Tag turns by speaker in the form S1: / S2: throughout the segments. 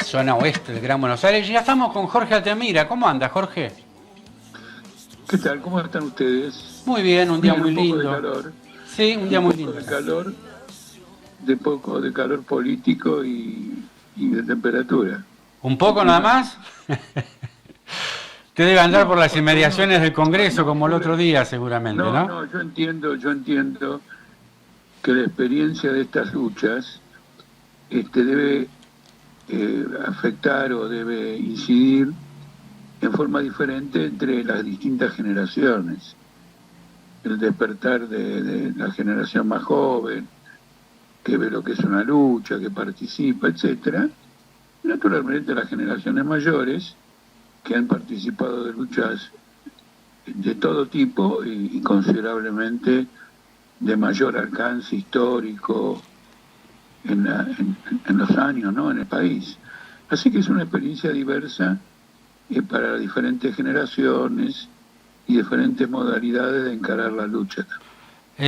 S1: zona oeste del Gran Buenos Aires. Ya estamos con Jorge Altamira. ¿Cómo anda, Jorge?
S2: ¿Qué tal? ¿Cómo están ustedes?
S1: Muy bien, un día
S2: Bien,
S1: muy
S2: un poco de
S1: lindo.
S2: calor,
S1: Sí, un día
S2: un
S1: muy
S2: poco
S1: lindo.
S2: de calor, de poco de calor político y de temperatura.
S1: ¿Un
S2: El
S1: poco nada
S2: clima.
S1: más? Te debe andar por
S2: No,
S1: las
S2: cuando uno,
S1: inmediaciones del Congreso
S2: no,
S1: como el otro día, seguramente,
S2: no,
S1: ¿no?
S2: no, yo entiendo que la experiencia de estas luchas debe afectar o debe incidir en forma diferente entre las distintas generaciones. El despertar de la generación más joven, que ve lo que es una lucha, que participa, etcétera. Y naturalmente las generaciones mayores que han participado de luchas de todo tipo y considerablemente de mayor alcance histórico en los años, ¿no? En el país. Así que es una experiencia diversa para diferentes generaciones y diferentes modalidades de encarar la lucha.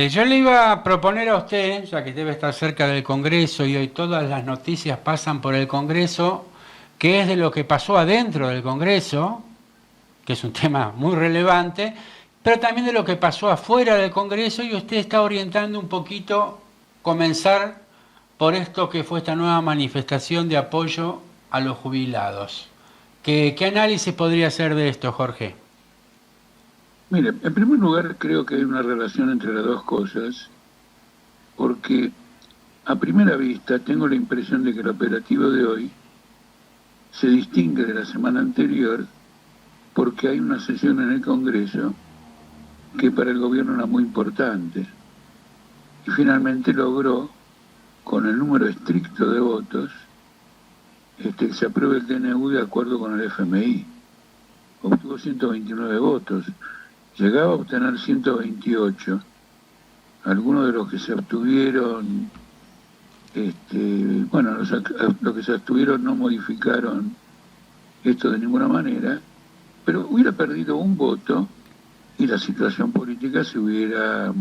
S1: Yo le iba a proponer a usted, ya que debe estar cerca del Congreso y hoy todas las noticias pasan por el Congreso, que es de lo que pasó adentro del Congreso, que es un tema muy relevante, pero también de lo que pasó afuera del Congreso y usted está orientando un poquito comenzar por esto que fue esta nueva manifestación de apoyo a los jubilados. ¿Qué análisis podría hacer de esto, Jorge?
S2: Mire, en primer lugar creo que hay una relación entre las dos cosas, porque a primera vista tengo la impresión de que el operativo de hoy se distingue de la semana anterior porque hay una sesión en el Congreso que para el gobierno era muy importante y finalmente logró, con el número estricto de votos, que se apruebe el DNU de acuerdo con el FMI. Obtuvo 129 votos, llegaba a obtener 128. Algunos de los que se obtuvieron, bueno, los que se abstuvieron no modificaron esto de ninguna manera, pero hubiera perdido un voto y la situación política se hubiera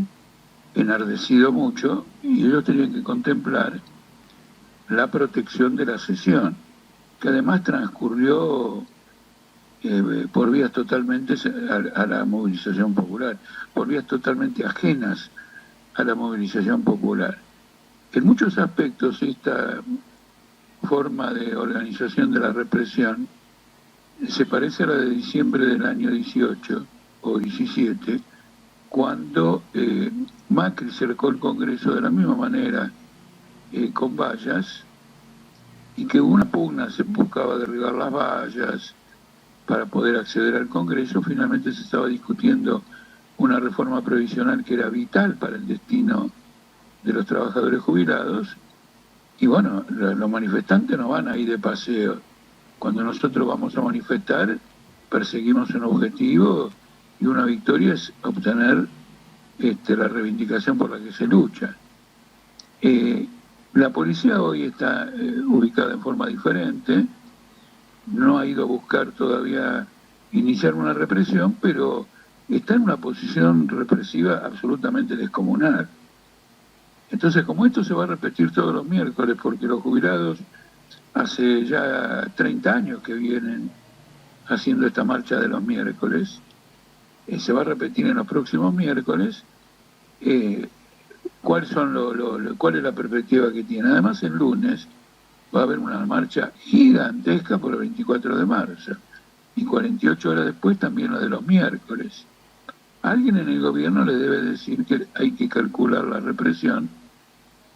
S2: enardecido mucho y ellos tenían que contemplar la protección de la sesión, que además transcurrió por vías totalmente a la movilización popular, por vías totalmente ajenas a la movilización popular. En muchos aspectos esta forma de organización de la represión se parece a la de diciembre del año 18 o 17, cuando Macri cercó el Congreso de la misma manera, con vallas, y que una pugna se buscaba derribar las vallas para poder acceder al Congreso. Finalmente se estaba discutiendo una reforma previsional que era vital para el destino de los trabajadores jubilados, y bueno, los manifestantes no van ahí de paseo. Cuando nosotros vamos a manifestar, perseguimos un objetivo y una victoria es obtener la reivindicación por la que se lucha. La policía hoy está ubicada en forma diferente, no ha ido a buscar todavía iniciar una represión, pero está en una posición represiva absolutamente descomunal. Entonces, como esto se va a repetir todos los miércoles, porque los jubilados hace ya 30 años que vienen haciendo esta marcha de los miércoles, se va a repetir en los próximos miércoles. ¿Cuál es la perspectiva que tiene? Además, el lunes va a haber una marcha gigantesca por el 24 de marzo y 48 horas después también la de los miércoles. Alguien en el gobierno le debe decir que hay que calcular la represión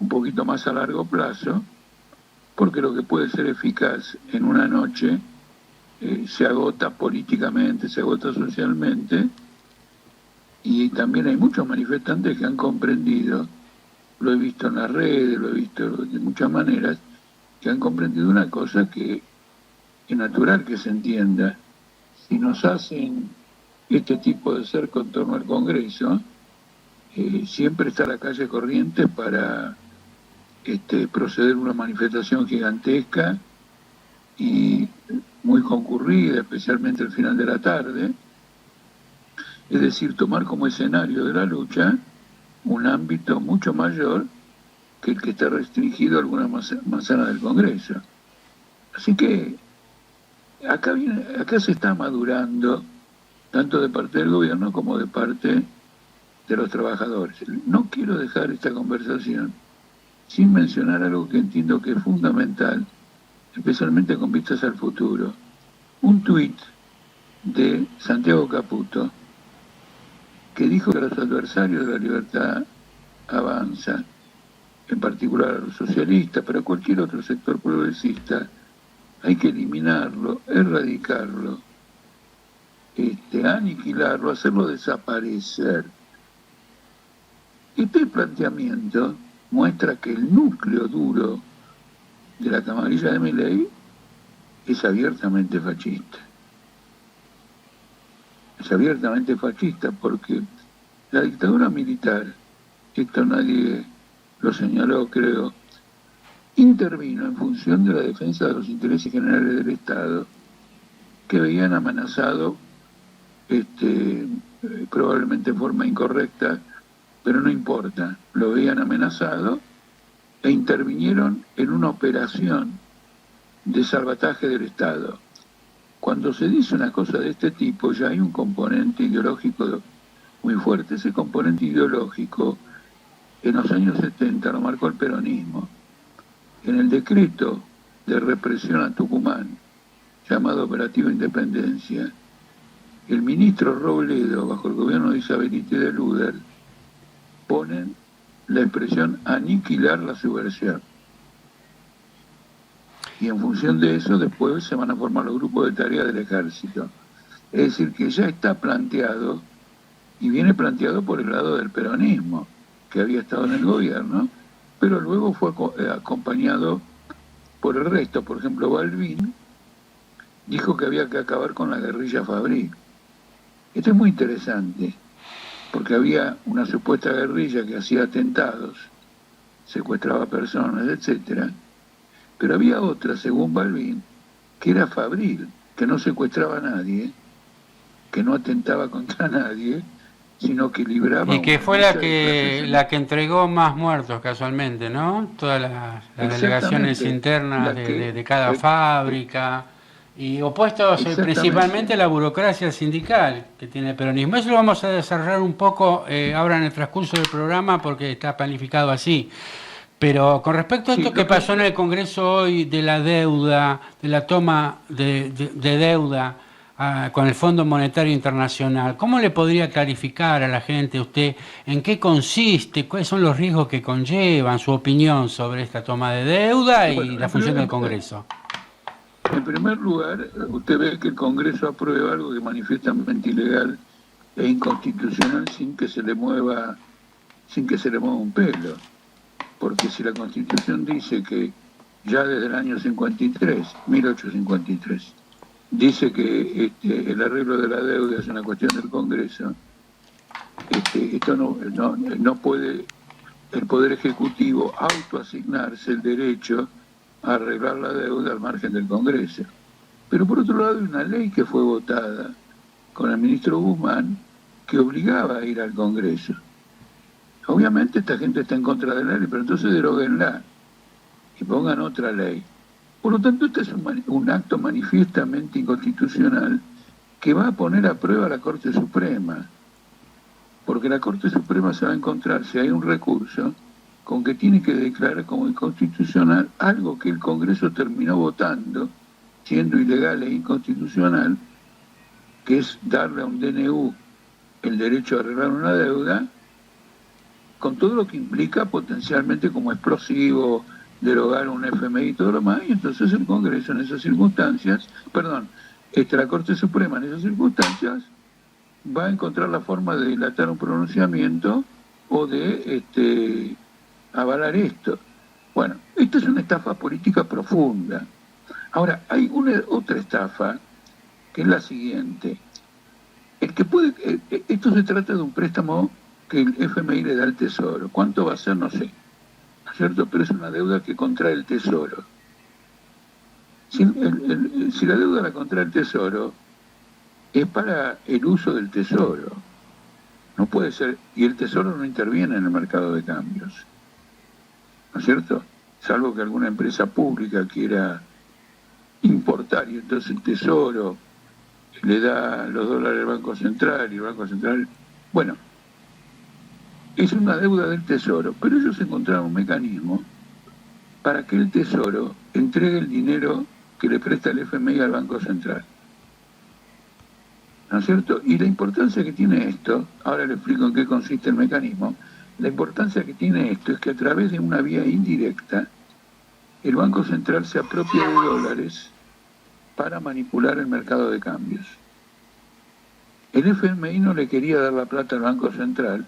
S2: un poquito más a largo plazo, porque lo que puede ser eficaz en una noche se agota políticamente, se agota socialmente, y también hay muchos manifestantes que han comprendido, lo he visto en las redes, lo he visto de muchas maneras, que han comprendido una cosa que es natural que se entienda. Si nos hacen este tipo de cerco en torno al Congreso, siempre está la calle Corrientes para proceder a una manifestación gigantesca y muy concurrida, especialmente al final de la tarde. Es decir, tomar como escenario de la lucha un ámbito mucho mayor que el que está restringido a alguna manzana del Congreso. Así que acá se está madurando, tanto de parte del gobierno como de parte de los trabajadores. No quiero dejar esta conversación sin mencionar algo que entiendo que es fundamental, especialmente con vistas al futuro. Un tuit de Santiago Caputo, que dijo que los adversarios de la libertad avanza, en particular a los socialistas, pero a cualquier otro sector progresista, hay que eliminarlo, erradicarlo, aniquilarlo, hacerlo desaparecer. Este planteamiento muestra que el núcleo duro de la camarilla de Milei es abiertamente fascista. Es abiertamente fascista porque la dictadura militar, esto nadie lo señaló, creo, intervino en función de la defensa de los intereses generales del Estado, que veían amenazado, probablemente de forma incorrecta, pero no importa, lo veían amenazado e intervinieron en una operación de salvataje del Estado. Cuando se dice una cosa de este tipo, ya hay un componente ideológico muy fuerte. Ese componente ideológico, en los años 70 lo marcó el peronismo. En el decreto de represión a Tucumán, llamado Operativo Independencia, el ministro Robledo, bajo el gobierno de Isabelita de Luder, ponen la expresión aniquilar la subversión. Y en función de eso después se van a formar los grupos de tarea del ejército. Es decir, que ya está planteado, y viene planteado por el lado del peronismo, que había estado en el gobierno, pero luego fue acompañado por el resto. Por ejemplo, Balbín dijo que había que acabar con la guerrilla fabril. Esto es muy interesante, porque había una supuesta guerrilla que hacía atentados, secuestraba personas, etcétera, pero había otra, según Balbín, que era fabril, que no secuestraba a nadie, que no atentaba contra nadie, sino que libraba...
S1: Y que fue la que entregó más muertos casualmente, ¿no? Todas las delegaciones internas de cada fábrica, y opuestos principalmente a la burocracia sindical que tiene el peronismo. Eso lo vamos a desarrollar un poco ahora en el transcurso del programa porque está planificado así. Pero con respecto a esto que pasó en el Congreso hoy de la deuda, de la toma de deuda con el Fondo Monetario Internacional, ¿cómo le podría clarificar a la gente usted en qué consiste, cuáles son los riesgos que conllevan, su opinión sobre esta toma de deuda y la función del Congreso?
S2: En primer lugar, usted ve que el Congreso aprueba algo que manifiestamente ilegal e inconstitucional sin que se le mueva un pelo. Porque si la Constitución dice que ya desde el año 1853, dice que el arreglo de la deuda es una cuestión del Congreso, esto no puede el Poder Ejecutivo autoasignarse el derecho a arreglar la deuda al margen del Congreso. Pero por otro lado hay una ley que fue votada con el ministro Guzmán que obligaba a ir al Congreso. Obviamente esta gente está en contra de la ley, pero entonces deróguenla y pongan otra ley. Por lo tanto, este es un acto manifiestamente inconstitucional que va a poner a prueba a la Corte Suprema, porque la Corte Suprema se va a encontrar, si hay un recurso, con que tiene que declarar como inconstitucional algo que el Congreso terminó votando, siendo ilegal e inconstitucional, que es darle a un DNU el derecho a arreglar una deuda, con todo lo que implica potencialmente como explosivo, derogar un FMI y todo lo más, y entonces el Congreso en esas circunstancias, la Corte Suprema en esas circunstancias va a encontrar la forma de dilatar un pronunciamiento o de avalar esto. Bueno, esto es una estafa política profunda. Ahora, hay otra estafa, que es la siguiente. Esto se trata de un préstamo que el FMI le da al Tesoro. ¿Cuánto va a ser? No sé. ¿No es cierto? Pero es una deuda que contrae el Tesoro. Si la deuda la contrae el Tesoro, es para el uso del Tesoro. No puede ser. Y el Tesoro no interviene en el mercado de cambios. ¿No es cierto? Salvo que alguna empresa pública quiera importar, y entonces el Tesoro le da los dólares al Banco Central y el Banco Central, bueno, es una deuda del Tesoro, pero ellos encontraron un mecanismo para que el Tesoro entregue el dinero que le presta el FMI al Banco Central. ¿No es cierto? Y la importancia que tiene esto, ahora le explico en qué consiste el mecanismo, la importancia que tiene esto es que a través de una vía indirecta, el Banco Central se apropia de dólares para manipular el mercado de cambios. El FMI no le quería dar la plata al Banco Central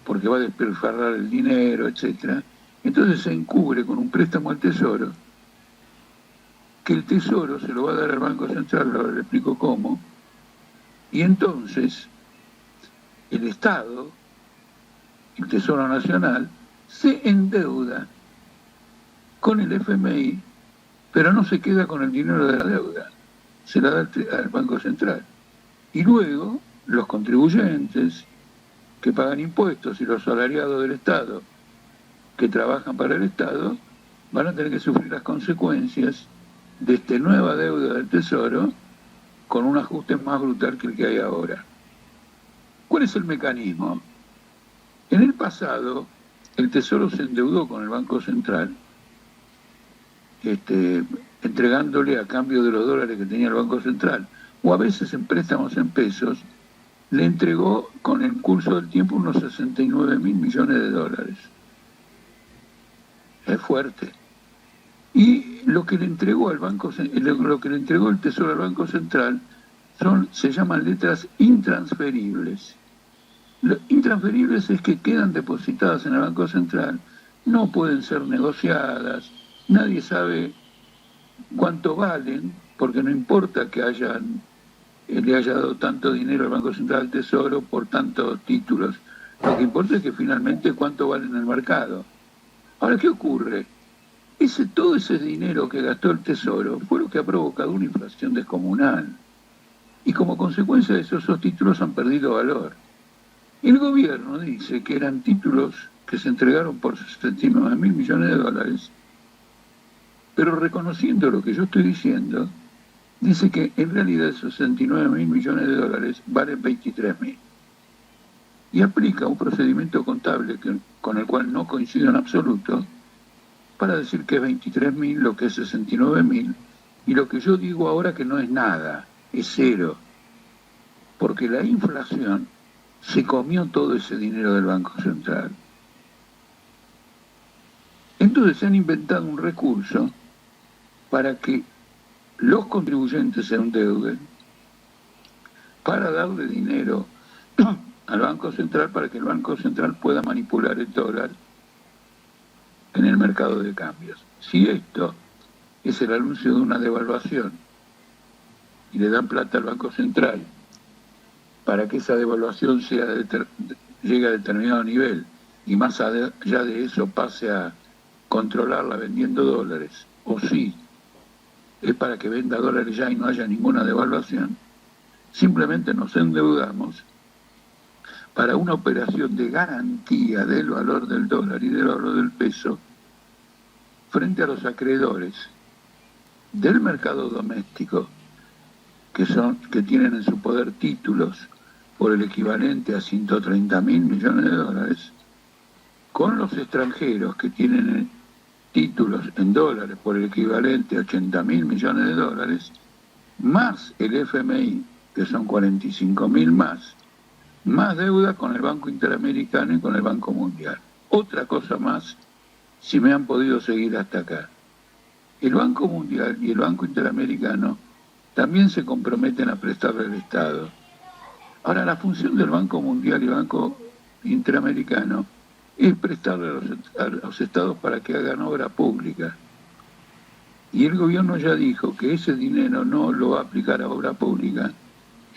S2: porque va a despilfarrar el dinero, etc. Entonces se encubre con un préstamo al Tesoro, que el Tesoro se lo va a dar al Banco Central, ahora le explico cómo, y entonces el Estado, el Tesoro Nacional, se endeuda con el FMI, pero no se queda con el dinero de la deuda, se la da al Banco Central. Y luego los contribuyentes que pagan impuestos y los salariados del Estado que trabajan para el Estado van a tener que sufrir las consecuencias de esta nueva deuda del Tesoro con un ajuste más brutal que el que hay ahora. ¿Cuál es el mecanismo? En el pasado, el Tesoro se endeudó con el Banco Central, entregándole a cambio de los dólares que tenía el Banco Central, o a veces en préstamos en pesos, le entregó con el curso del tiempo unos 69.000 millones de dólares. Es fuerte. Y lo que le entregó al lo que le entregó el Tesoro al Banco Central se llaman letras intransferibles. Lo intransferibles es que quedan depositadas en el Banco Central, no pueden ser negociadas, nadie sabe cuánto valen, porque no importa que le haya dado tanto dinero al Banco Central al Tesoro por tantos títulos, lo que importa es que finalmente cuánto vale en el mercado. Ahora, ¿qué ocurre? Todo ese dinero que gastó el Tesoro fue lo que ha provocado una inflación descomunal. Y como consecuencia de eso, esos títulos han perdido valor. El gobierno dice que eran títulos que se entregaron por 69.000 millones de dólares, pero reconociendo lo que yo estoy diciendo, dice que en realidad esos 69.000 millones de dólares valen 23.000. Y aplica un procedimiento contable con el cual no coincido en absoluto, para decir que es 23.000, lo que es 69.000, y lo que yo digo ahora que no es nada, es cero, porque la inflación se comió todo ese dinero del Banco Central. Entonces se han inventado un recurso para que los contribuyentes se endeuden para darle dinero al Banco Central para que el Banco Central pueda manipular el dólar en el mercado de cambios. Si esto es el anuncio de una devaluación y le dan plata al Banco Central para que esa devaluación llegue a determinado nivel y más allá de eso pase a controlarla vendiendo dólares, o si es para que venda dólares ya y no haya ninguna devaluación, simplemente nos endeudamos para una operación de garantía del valor del dólar y del valor del peso frente a los acreedores del mercado doméstico que tienen en su poder títulos por el equivalente a 130.000 millones de dólares, con los extranjeros que tienen títulos en dólares por el equivalente a 80.000 millones de dólares, más el FMI, que son 45.000 más deuda con el Banco Interamericano y con el Banco Mundial. Otra cosa más, si me han podido seguir hasta acá. El Banco Mundial y el Banco Interamericano también se comprometen a prestarle al Estado. Ahora, la función del Banco Mundial y el Banco Interamericano es prestarle a los estados para que hagan obra pública. Y el gobierno ya dijo que ese dinero no lo va a aplicar a obra pública,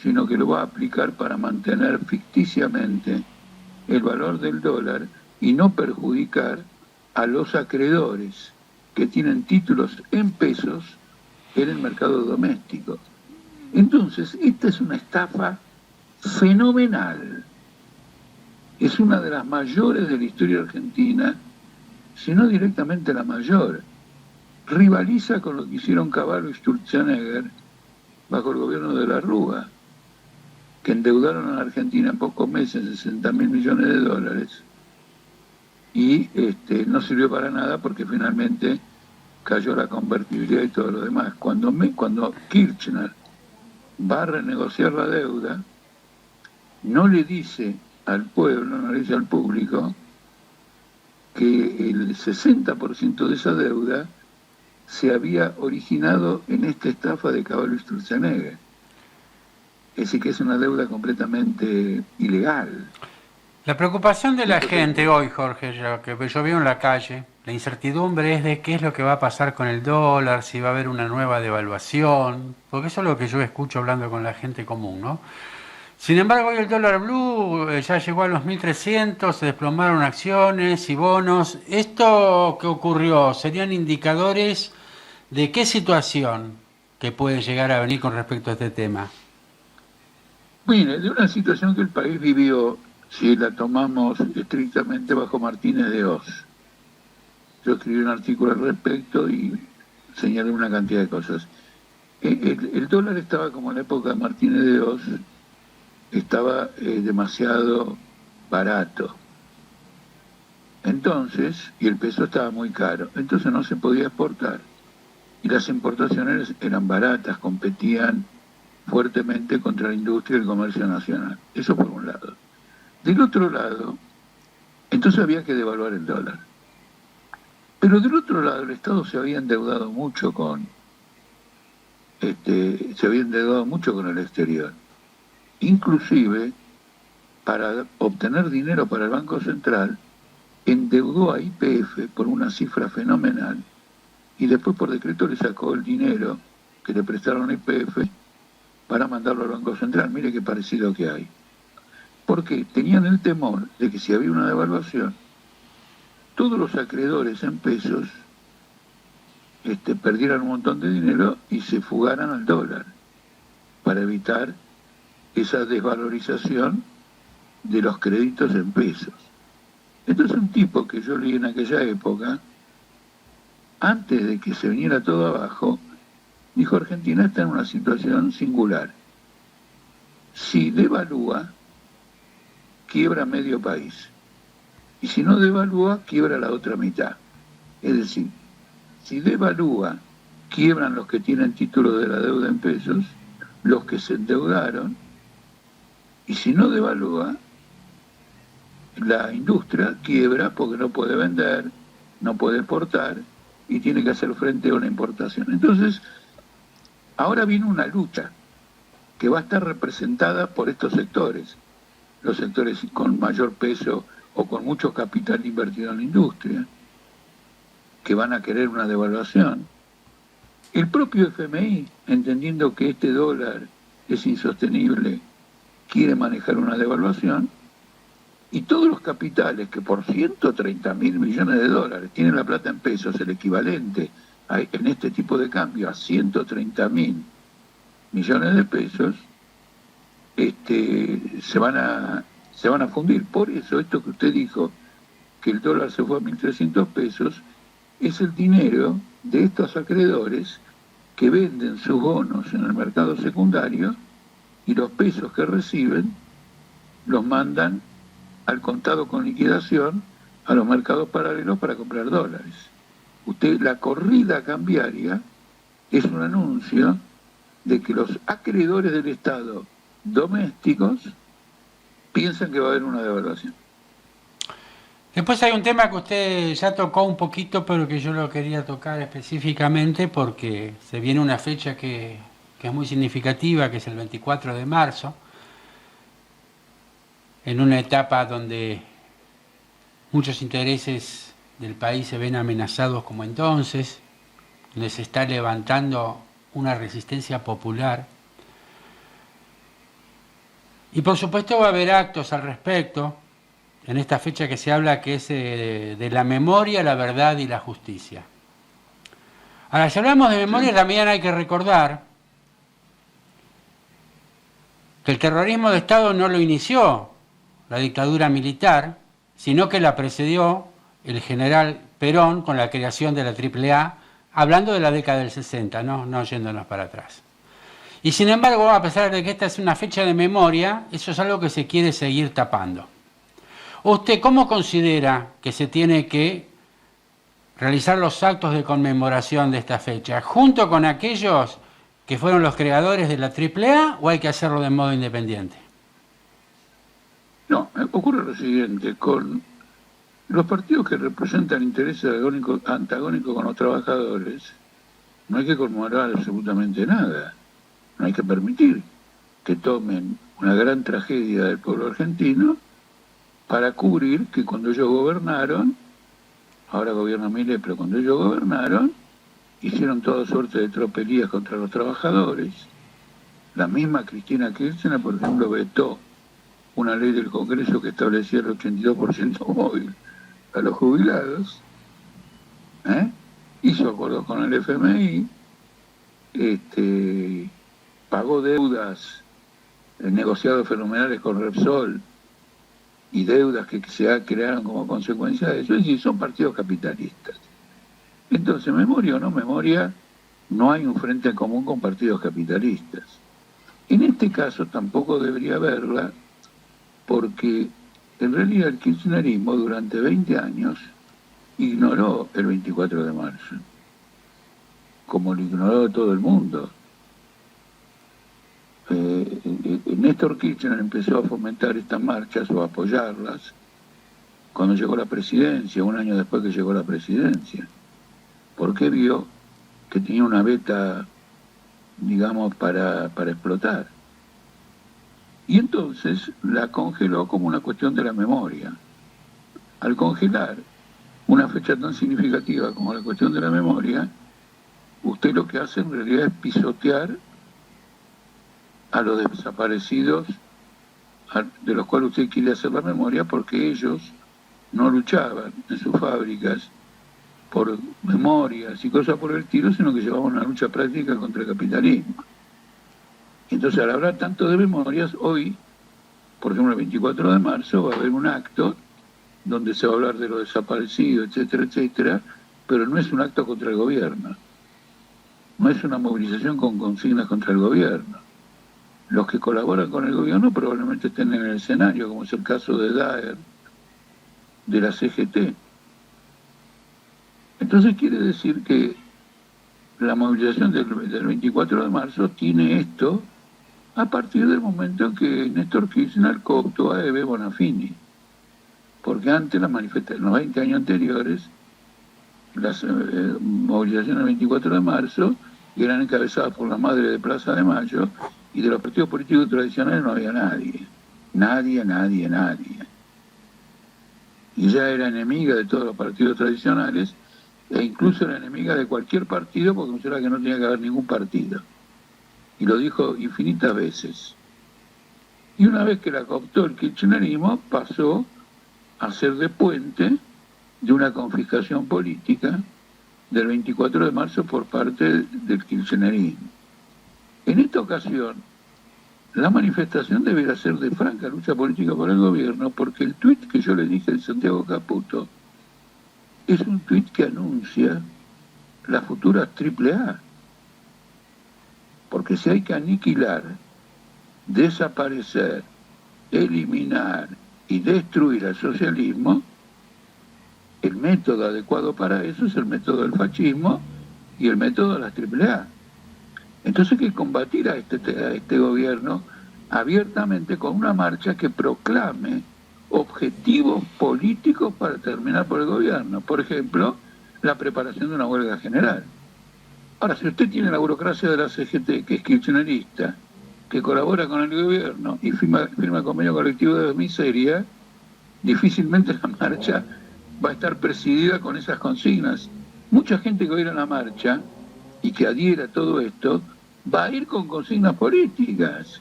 S2: sino que lo va a aplicar para mantener ficticiamente el valor del dólar y no perjudicar a los acreedores que tienen títulos en pesos en el mercado doméstico. Entonces, esta es una estafa fenomenal. Es una de las mayores de la historia argentina, si no directamente la mayor. rivaliza con lo que hicieron Cavallo y Sturzenegger bajo el gobierno de la Rúa, que endeudaron a la Argentina en pocos meses 60.000 millones de dólares y no sirvió para nada porque finalmente cayó la convertibilidad y todo lo demás. Cuando Kirchner va a renegociar la deuda, no le dice al pueblo, no le dice al público, que el 60% de esa deuda se había originado en esta estafa de Cavallo y Sturzenegger. Es decir, que es una deuda completamente ilegal.
S1: La preocupación de la gente hoy, Jorge, que yo veo en la calle, la incertidumbre es de qué es lo que va a pasar con el dólar, si va a haber una nueva devaluación, porque eso es lo que yo escucho hablando con la gente común, ¿no? Sin embargo, hoy el dólar blue ya llegó a los 1.300, se desplomaron acciones y bonos. ¿Esto qué ocurrió? ¿Serían indicadores de qué situación que puede llegar a venir con respecto a este tema?
S2: Mire, de una situación que el país vivió, si la tomamos estrictamente bajo Martínez de Oz. Yo escribí un artículo al respecto y señalé una cantidad de cosas. El dólar estaba como en la época de Martínez de Oz, estaba demasiado barato. Entonces, y el peso estaba muy caro, entonces no se podía exportar. Y las importaciones eran baratas, competían fuertemente contra la industria y el comercio nacional. Eso por un lado. Del otro lado, entonces había que devaluar el dólar. Pero del otro lado, el Estado se había endeudado mucho con el exterior. Inclusive, para obtener dinero para el Banco Central, endeudó a YPF por una cifra fenomenal y después por decreto le sacó el dinero que le prestaron a YPF para mandarlo al Banco Central. Mire qué parecido que hay. Porque tenían el temor de que si había una devaluación, todos los acreedores en pesos perdieran un montón de dinero y se fugaran al dólar para evitar esa desvalorización de los créditos en pesos. Entonces un tipo que yo leí en aquella época, antes de que se viniera todo abajo, dijo: Argentina está en una situación singular. Si devalúa, quiebra medio país. Y si no devalúa, quiebra la otra mitad. Es decir, si devalúa, quiebran los que tienen título de la deuda en pesos, los que se endeudaron, y si no devalúa, la industria quiebra porque no puede vender, no puede exportar y tiene que hacer frente a una importación. Entonces, ahora viene una lucha que va a estar representada por estos sectores, los sectores con mayor peso o con mucho capital invertido en la industria, que van a querer una devaluación. El propio FMI, entendiendo que este dólar es insostenible, quiere manejar una devaluación, y todos los capitales que por 130.000 millones de dólares tienen la plata en pesos, el equivalente en este tipo de cambio a 130.000 millones de pesos, se van a fundir. Por eso esto que usted dijo, que el dólar se fue a 1.300 pesos, es el dinero de estos acreedores que venden sus bonos en el mercado secundario y los pesos que reciben los mandan al contado con liquidación a los mercados paralelos para comprar dólares. La corrida cambiaria es un anuncio de que los acreedores del Estado domésticos piensan que va a haber una devaluación.
S1: Después hay un tema que usted ya tocó un poquito, pero que yo lo quería tocar específicamente porque se viene una fecha que es muy significativa, que es el 24 de marzo, en una etapa donde muchos intereses del país se ven amenazados como entonces, donde se está levantando una resistencia popular. Y por supuesto va a haber actos al respecto, en esta fecha que se habla que es de la memoria, la verdad y la justicia. Ahora, si hablamos de memoria, también hay que recordar que el terrorismo de Estado no lo inició la dictadura militar, sino que la precedió el general Perón con la creación de la AAA hablando de la década del 60, no yéndonos para atrás. Y sin embargo, a pesar de que esta es una fecha de memoria, eso es algo que se quiere seguir tapando. ¿Usted cómo considera que se tiene que realizar los actos de conmemoración de esta fecha? ¿Junto con aquellos que fueron los creadores de la AAA o hay que hacerlo de modo independiente?
S2: No, ocurre lo siguiente, con los partidos que representan intereses antagónicos con los trabajadores, no hay que conmemorar absolutamente nada. No hay que permitir que tomen una gran tragedia del pueblo argentino para cubrir que cuando ellos gobernaron, ahora gobierna Milei, pero cuando ellos gobernaron, hicieron toda suerte de tropelías contra los trabajadores. La misma Cristina Kirchner, por ejemplo, vetó una ley del Congreso que establecía el 82% móvil a los jubilados, hizo acuerdos con el FMI, pagó deudas, negociados fenomenales con Repsol y deudas que se crearon como consecuencia de eso, es decir, son partidos capitalistas. Entonces, memoria o no memoria, no hay un frente común con partidos capitalistas. En este caso tampoco debería haberla, porque en realidad el kirchnerismo durante 20 años ignoró el 24 de marzo, como lo ignoró todo el mundo. Néstor Kirchner empezó a fomentar estas marchas o a apoyarlas cuando llegó a la presidencia, un año después que llegó a la presidencia, porque vio que tenía una beta, digamos, para explotar. Y entonces la congeló como una cuestión de la memoria. Al congelar una fecha tan significativa como la cuestión de la memoria, usted lo que hace en realidad es pisotear a los desaparecidos de los cuales usted quiere hacer la memoria, porque ellos no luchaban en sus fábricas por memorias y cosas por el estilo, sino que llevaban una lucha práctica contra el capitalismo. Entonces, al hablar tanto de memorias, hoy, por ejemplo, el 24 de marzo, va a haber un acto donde se va a hablar de los desaparecidos, etcétera, etcétera, pero no es un acto contra el gobierno. No es una movilización con consignas contra el gobierno. Los que colaboran con el gobierno probablemente estén en el escenario, como es el caso de Daer, de la CGT. Entonces quiere decir que la movilización del 24 de marzo tiene esto a partir del momento en que Néstor Kirchner cooptó a Ebe Bonafini. Porque antes, en los 20 años anteriores, las movilizaciones del 24 de marzo eran encabezadas por la madre de Plaza de Mayo, y de los partidos políticos tradicionales no había nadie. Nadie. Y ella era enemiga de todos los partidos tradicionales, e incluso era enemiga de cualquier partido, porque consideraba que no tenía que haber ningún partido. Y lo dijo infinitas veces. Y una vez que la cooptó el kirchnerismo, pasó a ser de puente de una confiscación política del 24 de marzo por parte del kirchnerismo. En esta ocasión, la manifestación deberá ser de franca lucha política por el gobierno, porque el tuit que yo le dije de Santiago Caputo es un tuit que anuncia las futuras AAA. Porque si hay que aniquilar, desaparecer, eliminar y destruir al socialismo, el método adecuado para eso es el método del fascismo y el método de las AAA. Entonces hay que combatir a este gobierno abiertamente con una marcha que proclame objetivos políticos para terminar por el gobierno. Por ejemplo, la preparación de una huelga general. Ahora, si usted tiene la burocracia de la CGT, que es kirchnerista, que colabora con el gobierno y firma convenio colectivo de miseria, difícilmente la marcha va a estar presidida con esas consignas. Mucha gente que va a ir a la marcha y que adhiera a todo esto, va a ir con consignas políticas,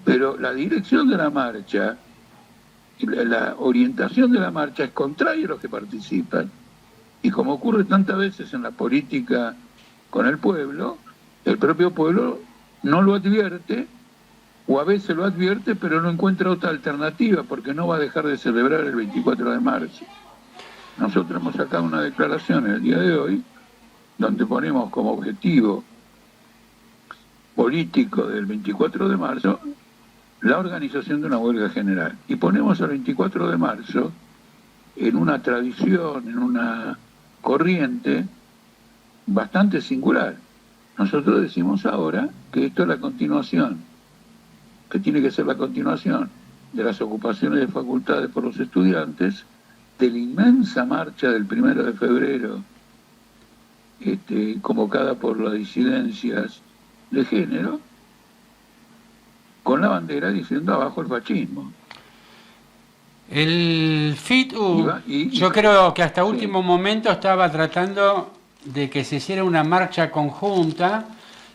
S2: pero la dirección de la marcha, la orientación de la marcha es contraria a los que participan. Y como ocurre tantas veces en la política con el pueblo pueblo no lo advierte, o a veces lo advierte, pero no encuentra otra alternativa, porque no va a dejar de celebrar el 24 de marzo. Nosotros hemos sacado una declaración el día de hoy donde ponemos como objetivo político del 24 de marzo la organización de una huelga general. Y ponemos el 24 de marzo en una tradición, en una corriente bastante singular. Nosotros decimos ahora que esto es la continuación, que tiene que ser la continuación de las ocupaciones de facultades por los estudiantes, de la inmensa marcha del 1 de febrero, convocada por las disidencias de género, con la bandera diciendo abajo el fascismo.
S1: El FITU, yo creo que hasta último momento estaba tratando de que se hiciera una marcha conjunta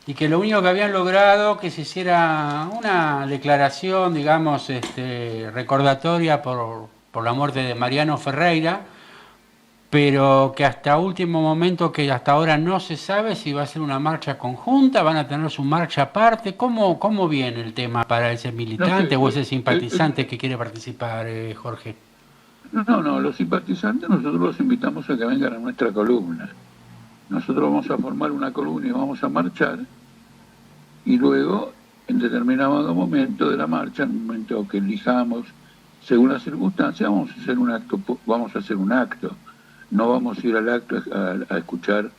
S1: y que lo único que habían logrado que se hiciera una declaración, digamos, recordatoria por la muerte de Mariano Ferreira, pero que hasta último momento, que hasta ahora no se sabe si va a ser una marcha conjunta, van a tener su marcha aparte. ¿Cómo viene el tema para ese militante o ese simpatizante que quiere participar, Jorge?
S2: No, los simpatizantes nosotros los invitamos a que vengan a nuestra columna. Nosotros vamos a formar una columna y vamos a marchar, y luego, en determinado momento de la marcha, en un momento que elijamos, según las circunstancias, vamos a hacer un acto. No vamos a ir al acto a escuchar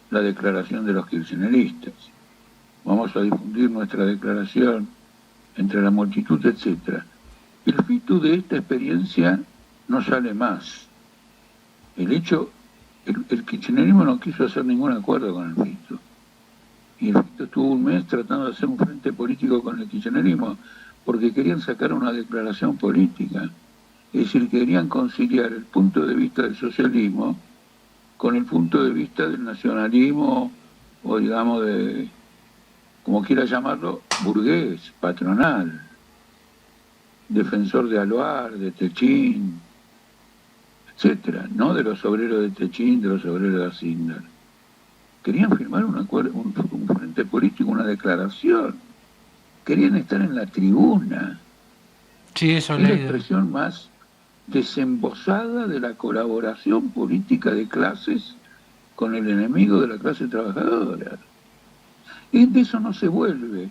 S2: la declaración de los kirchneristas. Vamos a difundir nuestra declaración entre la multitud, etc. El FITU de esta experiencia no sale más. El kirchnerismo no quiso hacer ningún acuerdo con el FITU. Y el FITU estuvo un mes tratando de hacer un frente político con el kirchnerismo, porque querían sacar una declaración política. Es decir, querían conciliar el punto de vista del socialismo con el punto de vista del nacionalismo, o digamos de, como quiera llamarlo, burgués, patronal, defensor de Aluar, de Techín, etcétera, no de los obreros de Techín, de los obreros de Asindar. Querían firmar un frente político, una declaración. Querían estar en la tribuna.
S1: Sí, eso
S2: es la expresión más desembosada de la colaboración política de clases con el enemigo de la clase trabajadora. Y de eso no se vuelve,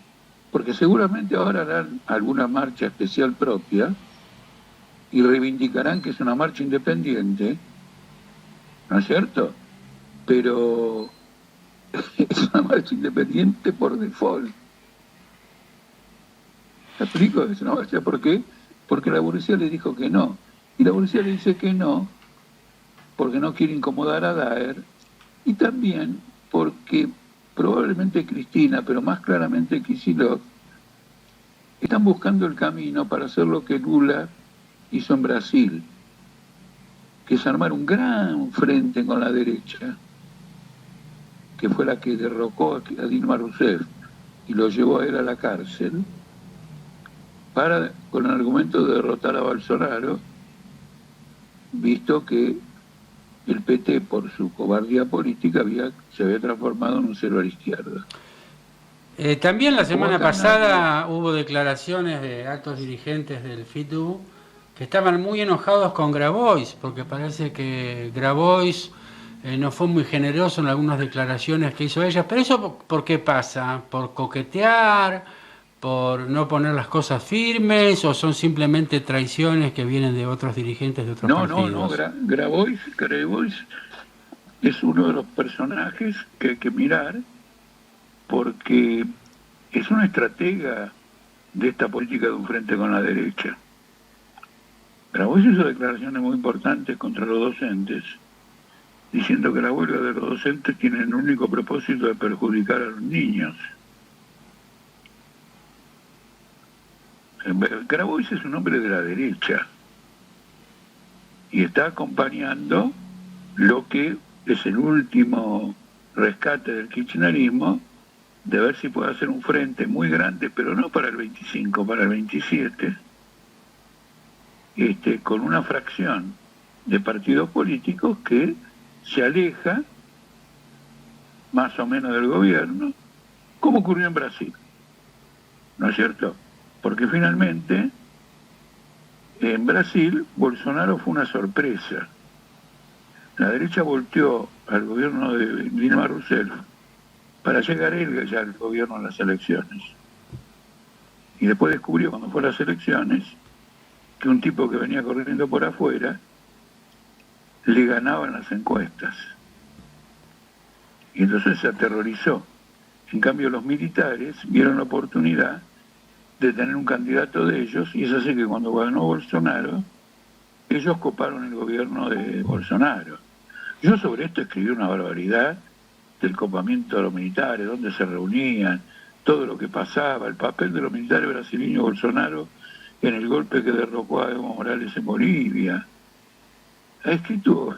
S2: porque seguramente ahora harán alguna marcha especial propia y reivindicarán que es una marcha independiente, ¿no es cierto? Pero es una marcha independiente por default. ¿Me explico? Es una marcha, ¿por qué? Porque la burguesía le dijo que no. Y la burguesía le dice que no, porque no quiere incomodar a Daer, y también porque probablemente Cristina, pero más claramente Kicillof, están buscando el camino para hacer lo que Lula hizo en Brasil, que es armar un gran frente con la derecha, que fue la que derrocó a Dilma Rousseff y lo llevó a él a la cárcel, con el argumento de derrotar a Bolsonaro, visto que el PT, por su cobardía política, se había transformado en un cero a la izquierda.
S1: También la semana pasada hubo declaraciones de altos dirigentes del FITU que estaban muy enojados con Grabois, porque parece que Grabois no fue muy generoso en algunas declaraciones que hizo ella. Pero eso, ¿por qué pasa? ¿Por coquetear? ¿Por no poner las cosas firmes? ¿O son simplemente traiciones que vienen de otros dirigentes de otros partidos?
S2: No, Grabois es uno de los personajes que hay que mirar, porque es una estratega de esta política de un frente con la derecha. Grabois hizo declaraciones muy importantes contra los docentes, diciendo que la huelga de los docentes tiene el único propósito de perjudicar a los niños. Grabois es un hombre de la derecha y está acompañando lo que es el último rescate del kirchnerismo, de ver si puede hacer un frente muy grande, pero no para el 25, para el 27, con una fracción de partidos políticos que se aleja más o menos del gobierno, como ocurrió en Brasil, ¿no es cierto? Porque finalmente en Brasil Bolsonaro fue una sorpresa. la derecha volteó al gobierno de Dilma Rousseff para llegar él ya al gobierno en las elecciones. Y después descubrió cuando fue a las elecciones que un tipo que venía corriendo por afuera le ganaba en las encuestas. Y entonces se aterrorizó. En cambio los militares vieron la oportunidad de tener un candidato de ellos, y es así que cuando ganó Bolsonaro, ellos coparon el gobierno de Bolsonaro. Yo sobre esto escribí una barbaridad del copamiento de los militares, dónde se reunían, todo lo que pasaba, el papel de los militares brasileños Bolsonaro en el golpe que derrocó a Evo Morales en Bolivia. Ha escrito,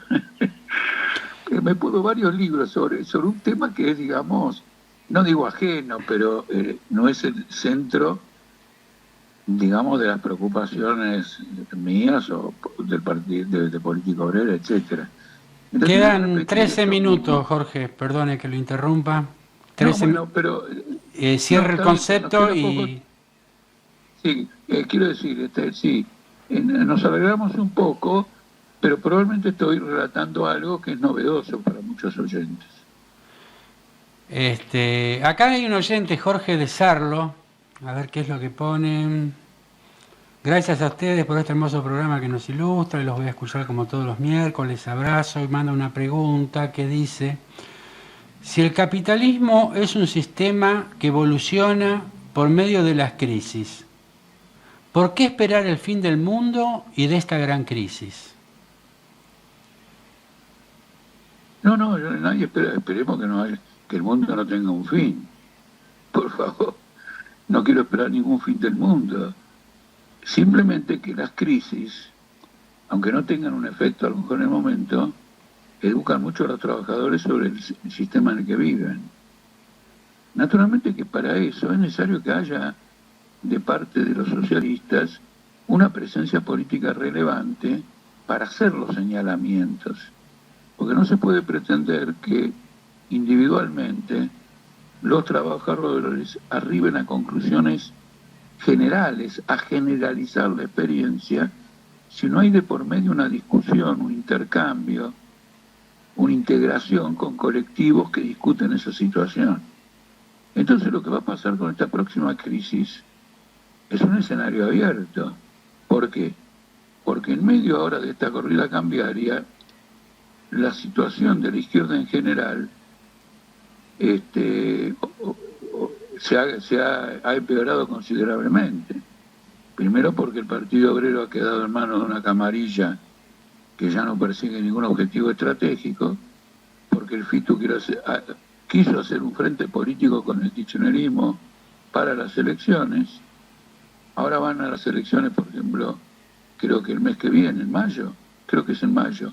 S2: me puso varios libros sobre un tema que es, digamos, no digo ajeno, pero no es el centro, digamos, de las preocupaciones mías o del partido de política obrera, etcétera. Entonces,
S1: quedan 13 minutos, Jorge, perdone que lo interrumpa. 13
S2: no, bueno, pero
S1: cierre el concepto
S2: y... Sí, quiero decir, sí, nos alegramos un poco, pero probablemente estoy relatando algo que es novedoso para muchos oyentes.
S1: Acá hay un oyente, Jorge de Sarlo, a ver qué es lo que ponen. Gracias a ustedes por este hermoso programa que nos ilustra, y los voy a escuchar como todos los miércoles. Abrazo, y manda una pregunta que dice: si el capitalismo es un sistema que evoluciona por medio de las crisis, ¿por qué esperar el fin del mundo y de esta gran crisis?
S2: No, nadie espera, esperemos que el mundo no tenga un fin. Por favor, no quiero esperar ningún fin del mundo. Simplemente que las crisis, aunque no tengan un efecto a lo mejor en el momento, educan mucho a los trabajadores sobre el sistema en el que viven. Naturalmente que para eso es necesario que haya, de parte de los socialistas, una presencia política relevante para hacer los señalamientos. Porque no se puede pretender que individualmente los trabajadores arriben a conclusiones generales, a generalizar la experiencia, si no hay de por medio una discusión, un intercambio, una integración con colectivos que discuten esa situación. Entonces lo que va a pasar con esta próxima crisis es un escenario abierto. ¿Por qué? Porque en medio ahora de esta corrida cambiaria, la situación de la izquierda en general se ha empeorado considerablemente. Primero porque el Partido Obrero ha quedado en manos de una camarilla que ya no persigue ningún objetivo estratégico, porque el FITU quiso hacer un frente político con el kirchnerismo para las elecciones. Ahora van a las elecciones, por ejemplo, creo que el mes que viene, en mayo, creo que es en mayo.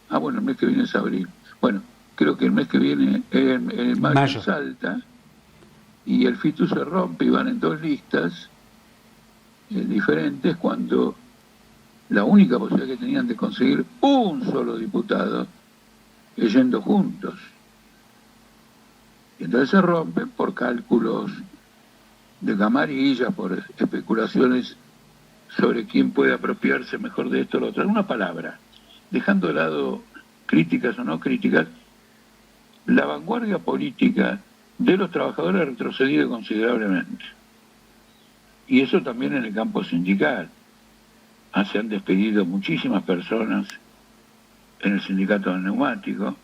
S2: Ah, bueno, el mes que viene es abril. Bueno, creo que el mes que viene, en mayo. Salta, y el FITU se rompe y van en dos listas diferentes, cuando la única posibilidad que tenían de conseguir un solo diputado es yendo juntos. Y entonces se rompen por cálculos de camarilla, por especulaciones sobre quién puede apropiarse mejor de esto o lo otro. Una palabra, dejando de lado críticas o no críticas, la vanguardia política de los trabajadores ha retrocedido considerablemente. Y eso también en el campo sindical. Se han despedido muchísimas personas en el sindicato del neumático,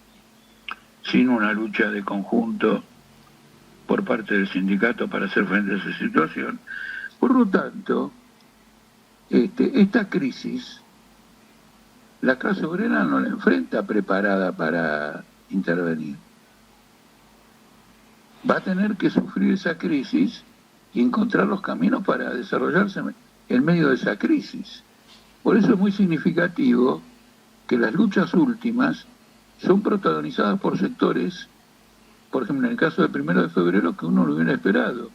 S2: sin una lucha de conjunto por parte del sindicato para hacer frente a esa situación. Por lo tanto, esta crisis, la clase obrera no la enfrenta preparada para intervenir. Va a tener que sufrir esa crisis y encontrar los caminos para desarrollarse en medio de esa crisis. Por eso es muy significativo que las luchas últimas son protagonizadas por sectores, por ejemplo, en el caso del 1 de febrero, que uno lo hubiera esperado,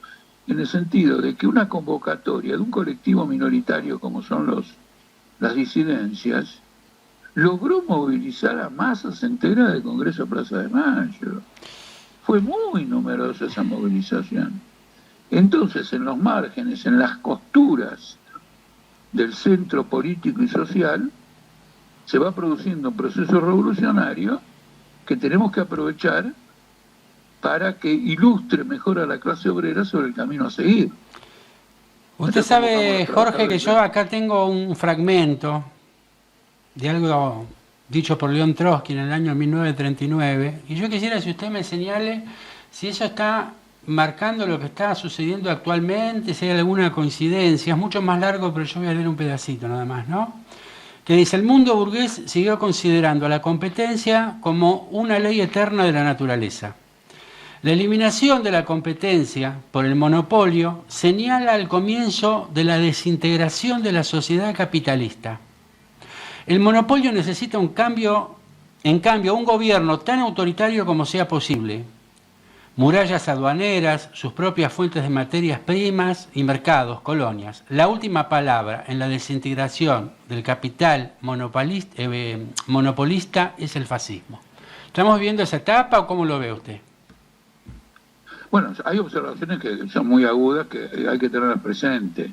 S2: en el sentido de que una convocatoria de un colectivo minoritario como son las disidencias, logró movilizar a masas enteras del Congreso Plaza de Mayo. Fue muy numerosa esa movilización. Entonces, en los márgenes, en las costuras del centro político y social, se va produciendo un proceso revolucionario que tenemos que aprovechar para que ilustre mejor a la clase obrera sobre el camino a seguir.
S1: Usted sabe, Jorge, que yo acá tengo un fragmento de algo dicho por León Trotsky en el año 1939, y yo quisiera si usted me señale si eso está marcando lo que está sucediendo actualmente, si hay alguna coincidencia. Es mucho más largo, pero yo voy a leer un pedacito nada más, ¿no? Que dice: el mundo burgués siguió considerando a la competencia como una ley eterna de la naturaleza. La eliminación de la competencia por el monopolio señala el comienzo de la desintegración de la sociedad capitalista. El monopolio necesita en cambio, un gobierno tan autoritario como sea posible. Murallas aduaneras, sus propias fuentes de materias primas y mercados, colonias. La última palabra en la desintegración del capital monopolista es el fascismo. ¿Estamos viendo esa etapa o cómo lo ve usted?
S2: Bueno, hay observaciones que son muy agudas que hay que tenerlas presentes.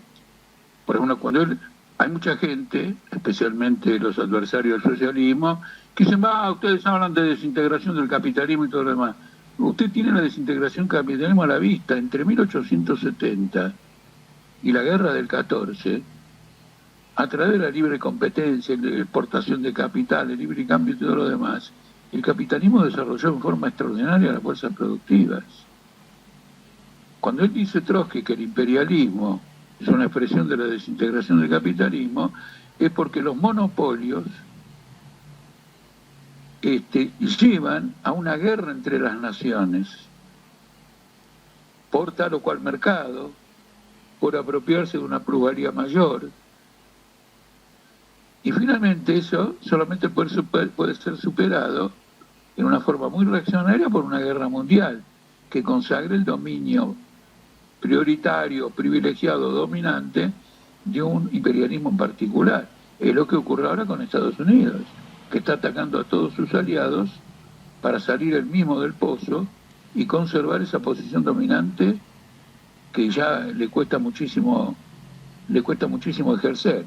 S2: Por ejemplo, hay mucha gente, especialmente los adversarios del socialismo, que dicen: ustedes hablan de desintegración del capitalismo y todo lo demás. Usted tiene la desintegración del capitalismo a la vista. Entre 1870 y la guerra del 14, a través de la libre competencia, la exportación de capital, el libre cambio y todo lo demás, el capitalismo desarrolló en forma extraordinaria las fuerzas productivas. Cuando él dice Trotsky que el imperialismo es una expresión de la desintegración del capitalismo, es porque los monopolios llevan a una guerra entre las naciones por tal o cual mercado, por apropiarse de una plusvalía mayor. Y finalmente eso solamente puede ser superado en una forma muy reaccionaria por una guerra mundial que consagre el dominio prioritario, privilegiado, dominante de un imperialismo en particular. Es lo que ocurre ahora con Estados Unidos, que está atacando a todos sus aliados para salir él mismo del pozo y conservar esa posición dominante que ya le cuesta muchísimo ejercer.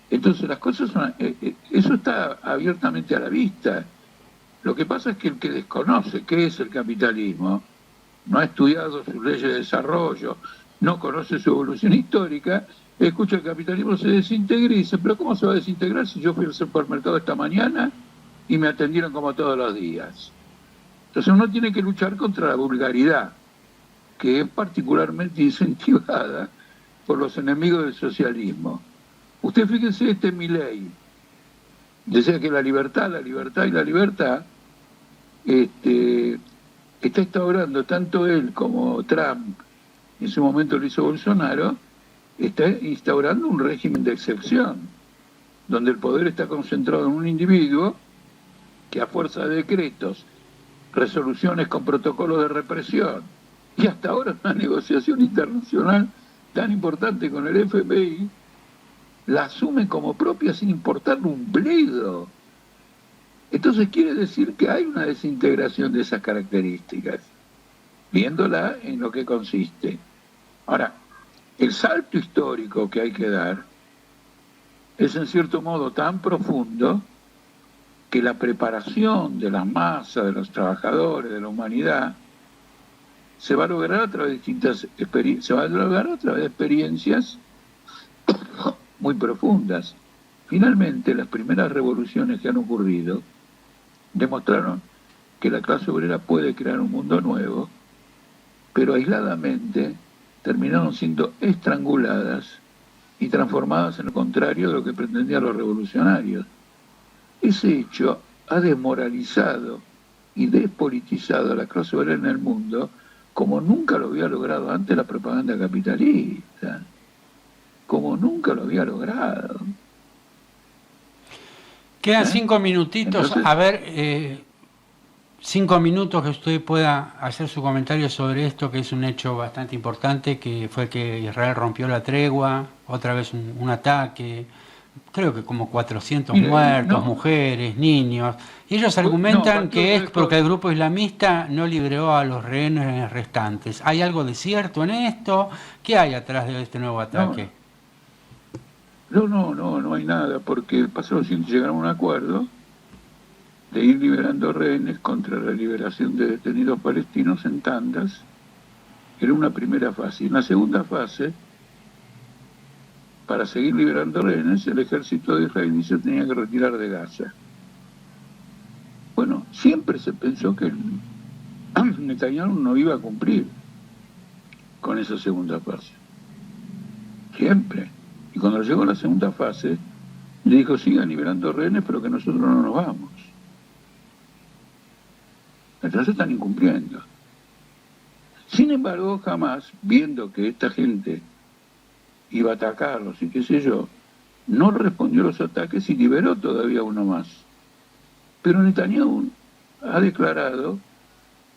S2: Entonces las cosas eso está abiertamente a la vista. Lo que pasa es que el que desconoce qué es el capitalismo, no ha estudiado sus leyes de desarrollo, no conoce su evolución histórica, escucha el capitalismo se desintegra y dice: pero ¿cómo se va a desintegrar si yo fui al supermercado esta mañana y me atendieron como todos los días? Entonces uno tiene que luchar contra la vulgaridad, que es particularmente incentivada por los enemigos del socialismo. Usted fíjese, Milei decía que la libertad está instaurando, tanto él como Trump, en su momento lo hizo Bolsonaro, está instaurando un régimen de excepción, donde el poder está concentrado en un individuo que a fuerza de decretos, resoluciones con protocolos de represión, y hasta ahora una negociación internacional tan importante con el FBI, la asume como propia sin importarle un bledo. Entonces quiere decir que hay una desintegración de esas características, viéndola en lo que consiste. Ahora, el salto histórico que hay que dar es en cierto modo tan profundo que la preparación de las masas, de los trabajadores, de la humanidad, se va a lograr a través de distintas experiencias, se va a lograr a través de experiencias muy profundas. Finalmente, las primeras revoluciones que han ocurrido demostraron que la clase obrera puede crear un mundo nuevo, pero aisladamente terminaron siendo estranguladas y transformadas en lo contrario de lo que pretendían los revolucionarios. Ese hecho ha desmoralizado y despolitizado a la clase obrera en el mundo como nunca lo había logrado antes la propaganda capitalista, como nunca lo había logrado.
S1: Quedan 5 minutitos.
S2: Entonces,
S1: a ver, 5 minutos que usted pueda hacer su comentario sobre esto, que es un hecho bastante importante, que fue que Israel rompió la tregua, otra vez un ataque, creo que como 400 muertos, mujeres, niños. Y ellos argumentan que es porque el grupo islamista no liberó a los rehenes restantes. ¿Hay algo de cierto en esto? ¿Qué hay atrás de este nuevo ataque?
S2: No hay nada, porque pasó lo siguiente, llegaron a un acuerdo de ir liberando rehenes contra la liberación de detenidos palestinos en tandas. Era una primera fase. Y en la segunda fase, para seguir liberando rehenes, el ejército de Israel se tenía que retirar de Gaza. Bueno, siempre se pensó que Netanyahu no iba a cumplir con esa segunda fase. Siempre. Y cuando llegó la segunda fase, le dijo, sigan liberando rehenes, pero que nosotros no nos vamos. Entonces están incumpliendo. Sin embargo, jamás, viendo que esta gente iba a atacarlos y qué sé yo, no respondió a los ataques y liberó todavía uno más. Pero Netanyahu ha declarado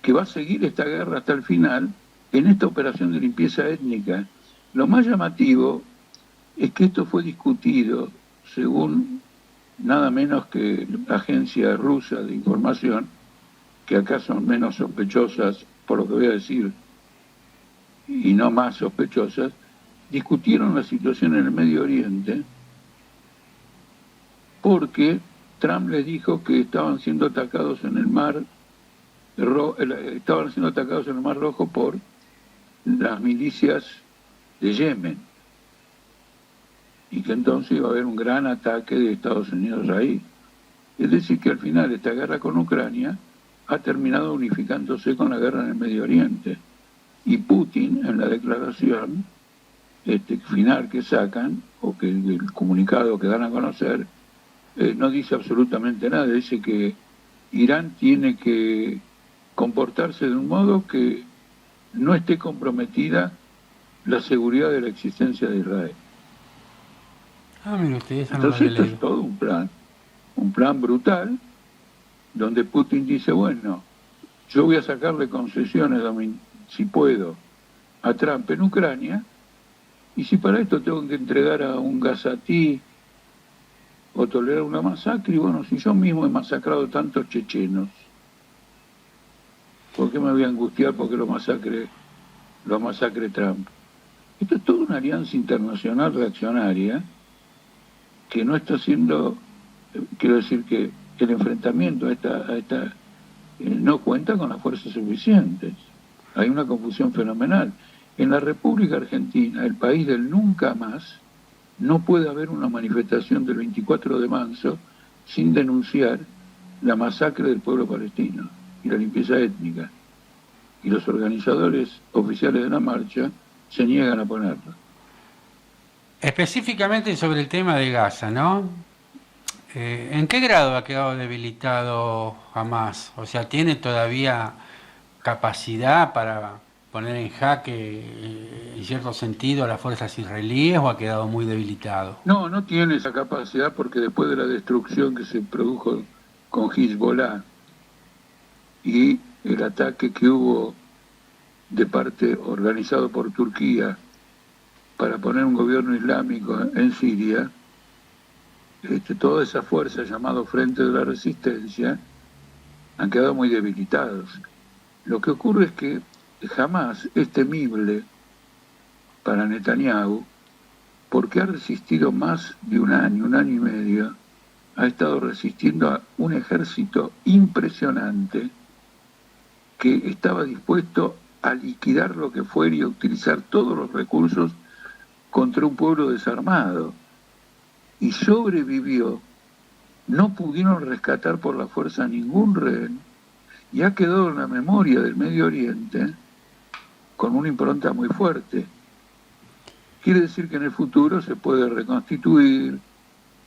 S2: que va a seguir esta guerra hasta el final en esta operación de limpieza étnica. Lo más llamativo es que esto fue discutido, según nada menos que la agencia rusa de información, que acá son menos sospechosas, por lo que voy a decir, y no más sospechosas, discutieron la situación en el Medio Oriente porque Trump les dijo que estaban siendo atacados en el mar Rojo por las milicias de Yemen y que entonces iba a haber un gran ataque de Estados Unidos ahí. Es decir, que al final esta guerra con Ucrania ha terminado unificándose con la guerra en el Medio Oriente. Y Putin, en la declaración final que sacan, o que el comunicado que dan a conocer, no dice absolutamente nada. Dice que Irán tiene que comportarse de un modo que no esté comprometida la seguridad de la existencia de Israel.
S1: Mire usted, esa no
S2: Entonces
S1: la
S2: esto
S1: leído.
S2: es todo un plan brutal, donde Putin dice, bueno, yo voy a sacarle concesiones, si puedo, a Trump en Ucrania, y si para esto tengo que entregar a un gazatí o tolerar una masacre, y bueno, si yo mismo he masacrado tantos chechenos, ¿por qué me voy a angustiar porque lo masacre Trump? Esto es toda una alianza internacional reaccionaria que no está haciendo, quiero decir que el enfrentamiento a esta no cuenta con las fuerzas suficientes. Hay una confusión fenomenal. En la República Argentina, el país del nunca más, no puede haber una manifestación del 24 de marzo sin denunciar la masacre del pueblo palestino y la limpieza étnica. Y los organizadores oficiales de la marcha se niegan a ponerlo.
S1: Específicamente sobre el tema de Gaza, ¿no? ¿En qué grado ha quedado debilitado Hamas? O sea, ¿tiene todavía capacidad para poner en jaque, en cierto sentido, a las fuerzas israelíes o ha quedado muy debilitado?
S2: No tiene esa capacidad porque después de la destrucción que se produjo con Hezbollah y el ataque que hubo de parte organizado por Turquía para poner un gobierno islámico en Siria, toda esa fuerza llamada Frente de la Resistencia han quedado muy debilitados. Lo que ocurre es que jamás es temible para Netanyahu porque ha resistido más de un año y medio, ha estado resistiendo a un ejército impresionante que estaba dispuesto a liquidar lo que fuera y a utilizar todos los recursos contra un pueblo desarmado. Y sobrevivió, no pudieron rescatar por la fuerza ningún rehén, y ha quedado en la memoria del Medio Oriente con una impronta muy fuerte. Quiere decir que en el futuro se puede reconstituir,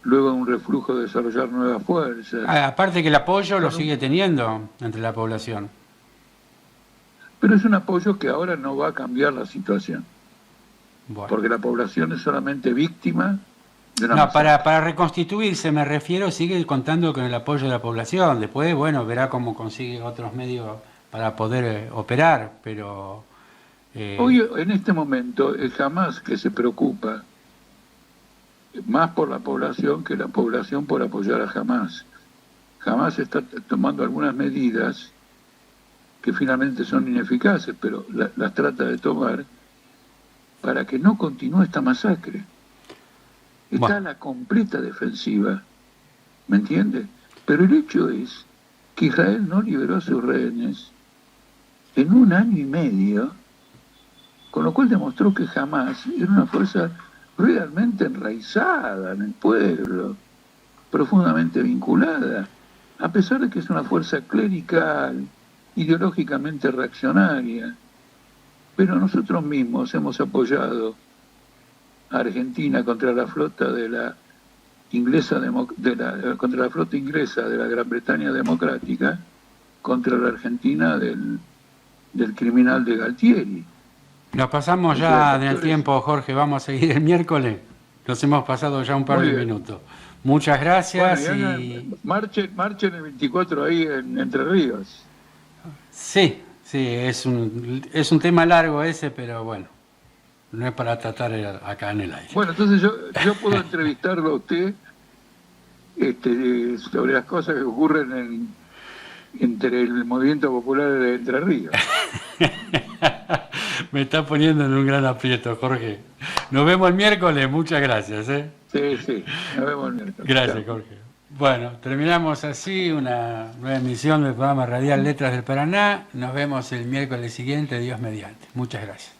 S2: luego un reflujo de desarrollar nuevas fuerzas.
S1: Aparte que el apoyo lo sigue teniendo entre la población.
S2: Pero es un apoyo que ahora no va a cambiar la situación,
S1: Bueno.
S2: porque la población es solamente víctima de una
S1: No,
S2: masacre.
S1: para reconstituirse, me refiero, sigue contando con el apoyo de la población. Después, bueno, verá cómo consigue otros medios para poder operar, pero...
S2: Hoy, en este momento, es Hamas que se preocupa más por la población que la población por apoyar a Hamas. Hamas está tomando algunas medidas que finalmente son ineficaces, pero las trata de tomar para que no continúe esta masacre. está
S1: Bueno.
S2: a la completa defensiva, ¿me entiende? Pero el hecho es que Israel no liberó a sus rehenes en 1 año y medio, con lo cual demostró que jamás era una fuerza realmente enraizada en el pueblo, profundamente vinculada, a pesar de que es una fuerza clerical, ideológicamente reaccionaria. Pero nosotros mismos hemos apoyado a Argentina contra la flota de la inglesa contra la flota inglesa de la Gran Bretaña democrática, contra la Argentina del criminal de Galtieri.
S1: Nos pasamos
S2: O sea,
S1: ya del
S2: factores.
S1: tiempo, Jorge. Vamos a seguir el miércoles. Nos hemos pasado ya un par
S2: Muy
S1: de
S2: bien.
S1: minutos. Muchas
S2: Bueno,
S1: gracias
S2: y marchen el 24 ahí en Entre Ríos.
S1: sí, sí, es un tema largo ese, pero bueno, no es para tratar acá en el aire.
S2: Bueno, entonces yo puedo entrevistarlo a usted sobre las cosas que ocurren entre el movimiento popular de Entre Ríos.
S1: Me está poniendo en un gran aprieto, Jorge. Nos vemos el miércoles. Muchas gracias.
S2: Sí, nos vemos el miércoles.
S1: Gracias,
S2: Chao.
S1: Jorge. Bueno, terminamos así una nueva emisión del programa Radial Letras del Paraná. Nos vemos el miércoles siguiente, Dios mediante. Muchas gracias.